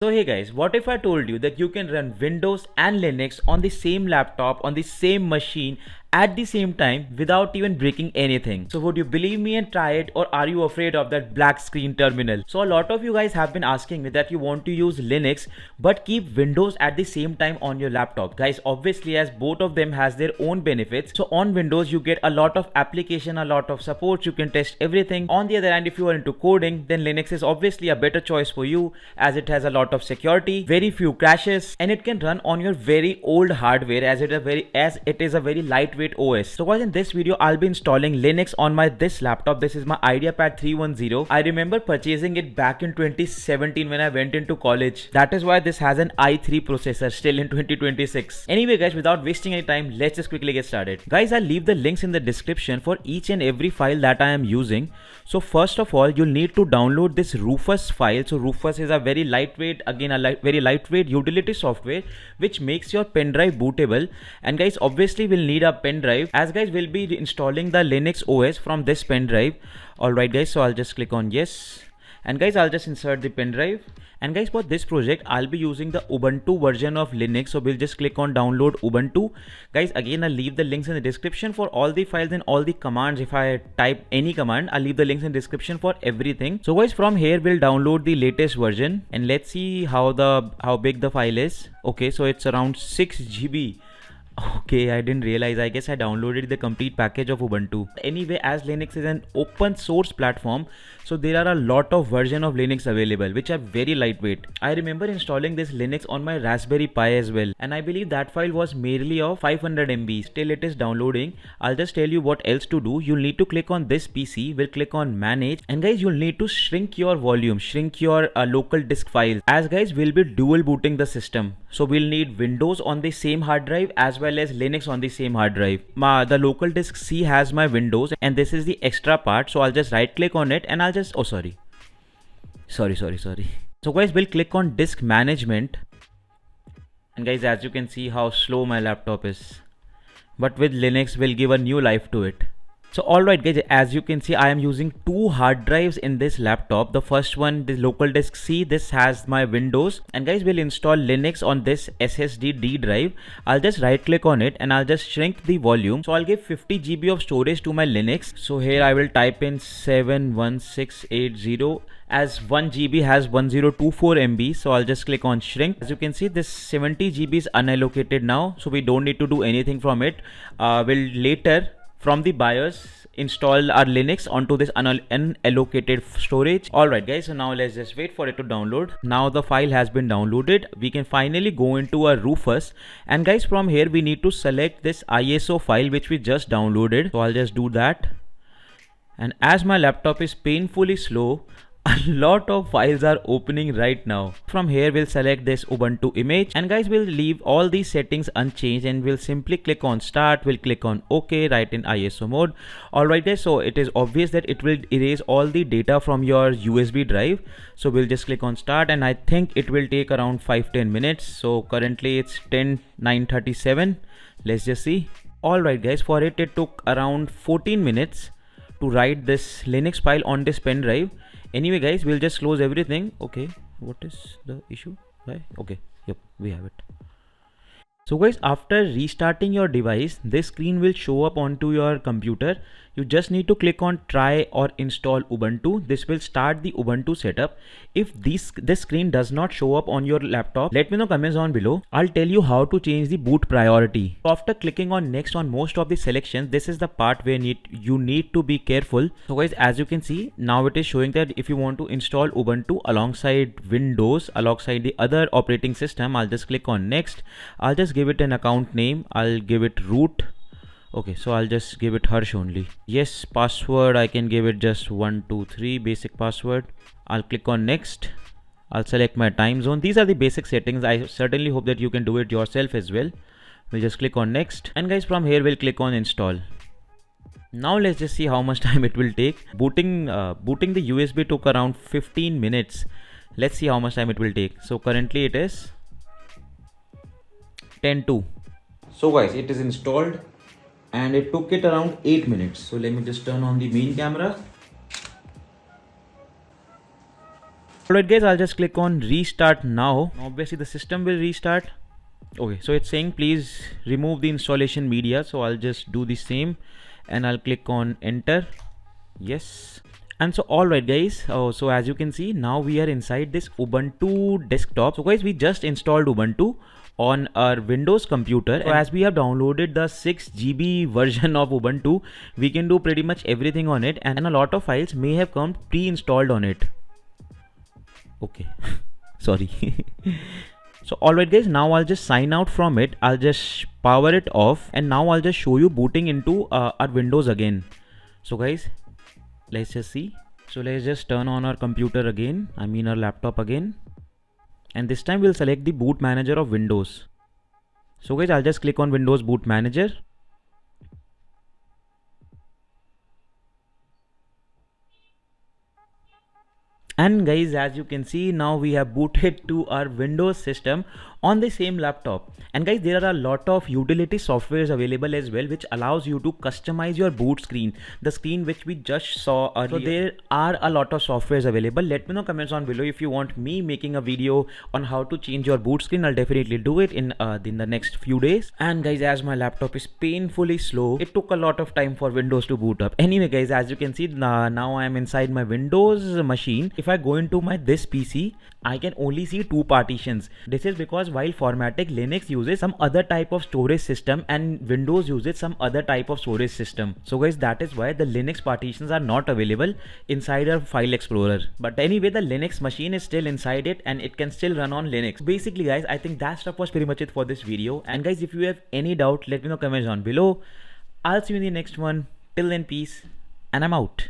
So hey guys, what if I told you that you can run Windows and Linux on the same laptop, on the same machine at the same time without even breaking anything? So would you believe me and try it, or are you afraid of that black screen terminal? So a lot of you guys have been asking me that you want to use Linux but keep Windows at the same time on your laptop. Guys, obviously as both of them has their own benefits. So on Windows you get a lot of application, a lot of support, you can test everything. On the other hand, if you are into coding, then Linux is obviously a better choice for you as it has a lot of security, very few crashes, and it can run on your very old hardware as it is a very lightweight OS. So guys, in this video I'll be installing Linux on this laptop. This is my IdeaPad 310. I remember purchasing it back in 2017 when I went into college. That is why this has an i3 processor still in 2026. Anyway guys, without wasting any time, let's just quickly get started. Guys, I'll leave the links in the description for each and every file that I am using. So first of all, you'll need to download this Rufus file. So Rufus is a very lightweight, again very lightweight utility software which makes your pen drive bootable. And guys, obviously we'll need a pen drive, as guys we'll be installing the Linux OS from this pen drive. Alright guys, so I'll just click on yes, and guys I'll just insert the pen drive. And guys, for this project I'll be using the Ubuntu version of Linux, so we'll just click on download Ubuntu. Guys, again I'll leave the links in the description for all the files and all the commands. If I type any command, I'll leave the links in the description for everything. So guys, from here we'll download the latest version, and let's see how big the file is. Okay, so it's around 6 GB. Okay, I didn't realize. I guess I downloaded the complete package of Ubuntu. Anyway, as Linux is an open source platform, so there are a lot of versions of Linux available which are very lightweight. I remember installing this Linux on my Raspberry Pi as well, and I believe that file was merely of 500 MB. Still it is downloading. I'll just tell you what else to do. You'll need to click on this PC, we'll click on manage, and guys you'll need to shrink your volume, shrink your local disk files, as guys we'll be dual booting the system. So we'll need Windows on the same hard drive as well as Linux on the same hard drive. The local disk C has my Windows, and this is the extra part. So I'll just right click on it and I'll just, oh sorry. So guys, we'll click on disk management, and guys as you can see how slow my laptop is, but with Linux we'll give a new life to it. So alright guys, as you can see I am using two hard drives in this laptop. The first one, the local disk C, this has my Windows, and guys we'll install Linux on this SSD D drive. I'll just right click on it and I'll just shrink the volume. So I'll give 50 GB of storage to my Linux. So here I will type in 71680, as 1 GB has 1024 MB. So I'll just click on shrink. As you can see, this 70 GB is unallocated now, so we don't need to do anything from it. We'll later from the BIOS install our Linux onto this unallocated storage. Alright guys, so now let's just wait for it to download. Now the file has been downloaded. We can finally go into our Rufus, and guys from here we need to select this ISO file which we just downloaded. So I'll just do that, and as my laptop is painfully slow, a lot of files are opening right now. From here we'll select this Ubuntu image, and guys we'll leave all these settings unchanged, and we'll simply click on start. We'll click on OK right in ISO mode. Alright guys, so it is obvious that it will erase all the data from your USB drive. So we'll just click on start, and I think it will take around 5-10 minutes. So currently it's 10:09:37. Let's just see. Alright guys, for it took around 14 minutes to write this Linux file on this pen drive. Anyway guys, we'll just close everything. Okay, what is the issue? Why? Okay, yep, we have it. So guys, after restarting your device, this screen will show up onto your computer. You just need to click on try or install Ubuntu. This will start the Ubuntu setup. If this screen does not show up on your laptop, let me know comments down below. I'll tell you how to change the boot priority. So after clicking on next on most of the selections, this is the part where you need to be careful. So guys, as you can see, now it is showing that if you want to install Ubuntu alongside Windows, alongside the other operating system, I'll just click on next. I'll just give it an account name. I'll give it root. Okay, so I'll just give it Harsh only. Yes, password I can give it just 123 basic password. I'll click on next. I'll select my time zone. These are the basic settings. I certainly hope that you can do it yourself as well. We'll just click on next, and guys from here we'll click on install. Now let's just see how much time it will take. Booting the USB took around 15 minutes. Let's see how much time it will take. So currently it is 10:02. So guys, it is installed, and it took it around 8 minutes. So let me just turn on the main camera. Alright guys, I'll just click on restart now. Obviously the system will restart. Okay, so it's saying please remove the installation media, so I'll just do the same and I'll click on enter. Yes. And so alright guys, so as you can see, now we are inside this Ubuntu desktop. So guys, we just installed Ubuntu on our Windows computer. So as we have downloaded the 6 GB version of Ubuntu, we can do pretty much everything on it, and a lot of files may have come pre-installed on it. Okay, sorry. So alright guys, now I'll just sign out from it. I'll just power it off, and now I'll just show you booting into our Windows again. So guys, let's just see. So let's just turn on our computer again, I mean our laptop again, and this time we'll select the boot manager of Windows. So guys, I'll just click on Windows boot manager. And guys, as you can see, now we have booted to our Windows system on the same laptop. And guys, there are a lot of utility softwares available as well, which allows you to customize your boot screen, the screen which we just saw earlier. So there are a lot of softwares available. Let me know comments on below if you want me making a video on how to change your boot screen. I'll definitely do it in the next few days. And guys, as my laptop is painfully slow, it took a lot of time for Windows to boot up. Anyway guys, as you can see, now I am inside my Windows machine. If I go into this PC, I can only see 2 partitions. This is because while formatting, Linux uses some other type of storage system and Windows uses some other type of storage system. So guys, that is why the Linux partitions are not available inside our file explorer. But anyway, the Linux machine is still inside it and it can still run on Linux. Basically guys, I think that stuff was pretty much it for this video. And guys, if you have any doubt, let me know comments on below. I'll see you in the next one. Till then, peace, and I'm out.